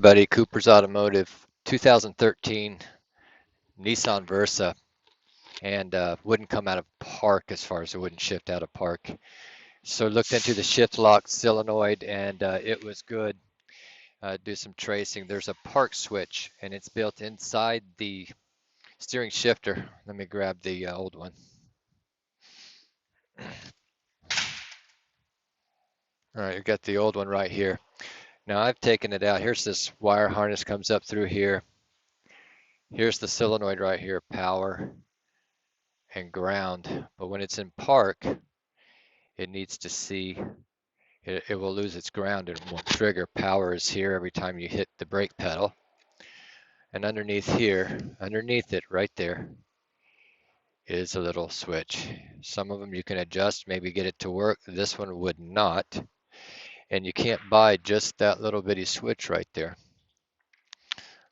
everybody, Cooper's Automotive 2013 Nissan Versa, and wouldn't come out of park as far as it wouldn't shift out of park. So looked into the shift lock solenoid and it was good. Do some tracing. There's a park switch and it's built inside the steering shifter. Let me grab the old one. All right, you've got the old one right here. Now I've taken it out. Here's this wire harness comes up through here. Here's the solenoid right here, power and ground. But when it's in park, it needs to see, it will lose its ground and won't trigger. Power is here every time you hit the brake pedal. And underneath here, underneath it right there, is a little switch. Some of them you can adjust, maybe get it to work. This one would not. And you can't buy just that little bitty switch right there.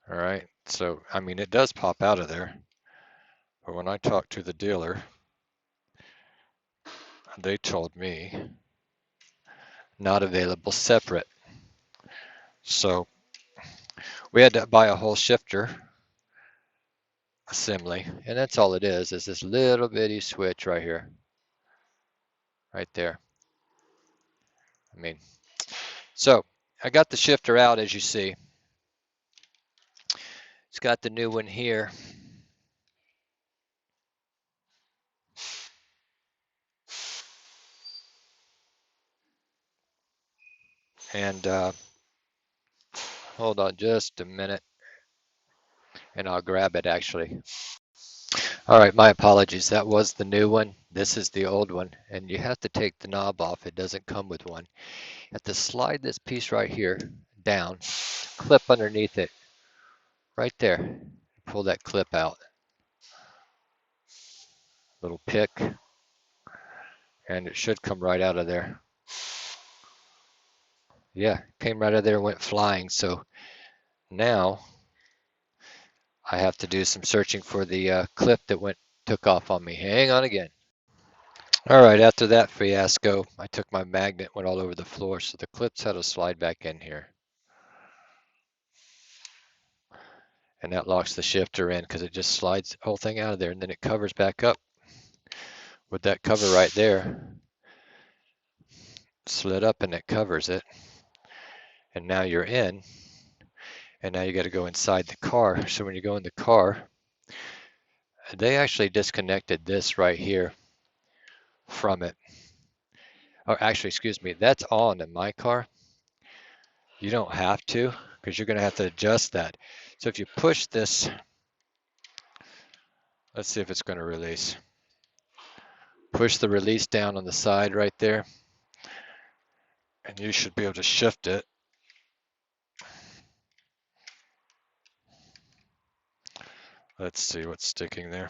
All right, so I mean, it does pop out of there. But when I talked to the dealer, they told me not available separate. So we had to buy a whole shifter assembly, and that's all it is this little bitty switch right here, right there. I mean, so I got the shifter out, as you see. It's got the new one here. And hold on just a minute, and I'll grab it actually. All right, my apologies. That was the new one. This is the old one, and you have to take the knob off. It doesn't come with one. You have to slide this piece right here down, clip underneath it, right there. Pull that clip out. Little pick, and it should come right out of there. Yeah, came right out of there, went flying. So now I have to do some searching for the clip that took off on me. Hang on again. All right, after that fiasco, I took my magnet, went all over the floor, so the clips had to slide back in here. And that locks the shifter in because it just slides the whole thing out of there, and then it covers back up with that cover right there. Slid up and it covers it. And now you're in, and now you got to go inside the car. So when you go in the car, they actually disconnected this right here from it. Oh, actually, excuse me, that's on in my car. You don't have to, because you're going to have to adjust that. So if you push this, let's see if it's going to release. Push the release down on the side right there, and you should be able to shift it. Let's see what's sticking there.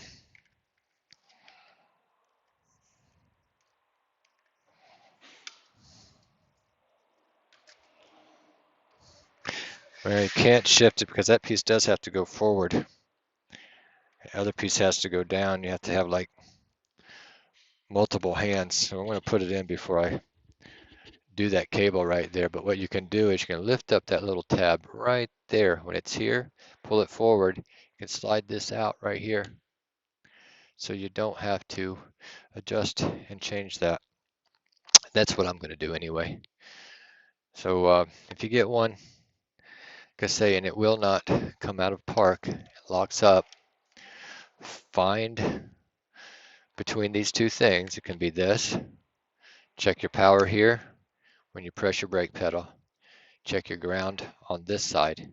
Well, you can't shift it because that piece does have to go forward. The other piece has to go down. You have to have like multiple hands. So I'm going to put it in before I do that cable right there. But what you can do is you can lift up that little tab right there. When it's here, pull it forward. You can slide this out right here. So you don't have to adjust and change that. That's what I'm going to do anyway. So if you get one, like I say, and it will not come out of park, it locks up, find between these two things. It can be this. Check your power here when you press your brake pedal. Check your ground on this side.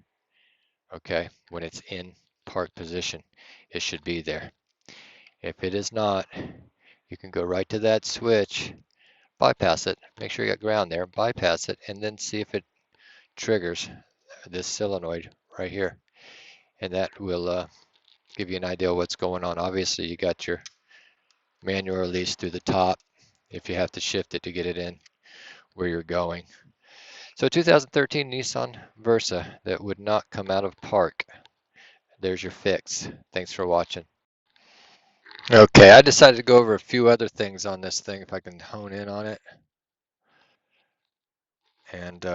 Okay, when it's in park position, it should be there. If it is not, you can go right to that switch, bypass it, make sure you got ground there, bypass it, and then see if it triggers this solenoid right here. And that will give you an idea of what's going on. Obviously, you got your manual release through the top if you have to shift it to get it in where you're going. So 2013 Nissan Versa that would not come out of park. There's your fix. Thanks for watching. Okay, I decided to go over a few other things on this thing if I can hone in on it. And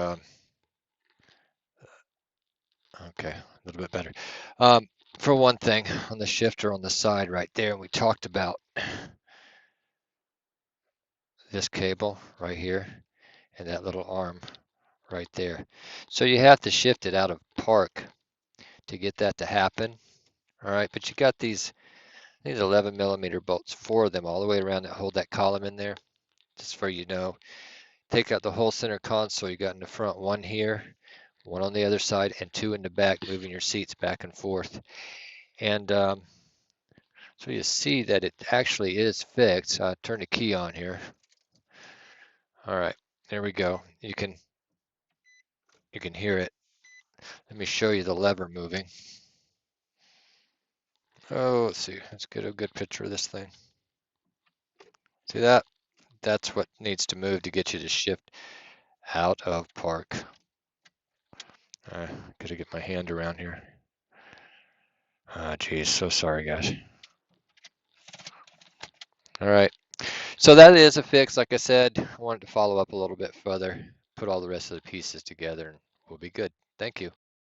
Okay, a little bit better. For one thing, on the shifter on the side right there, we talked about this cable right here and that little arm right there. So you have to shift it out of park to get that to happen. All right, but you got these 11 millimeter bolts, 4 of them all the way around that hold that column in there. Just for you know, take out the whole center console. You got in the front 1 here, 1 on the other side, and 2 in the back, moving your seats back and forth. And so you see that it actually is fixed. Turn the key on here. All right, there we go. You can hear it. Let me show you the lever moving. Oh, let's see. Let's get a good picture of this thing. See that? That's what needs to move to get you to shift out of park. Gotta get my hand around here. Ah, geez, so sorry, guys. All right, so that is a fix. Like I said, I wanted to follow up a little bit further, put all the rest of the pieces together, and we'll be good. Thank you.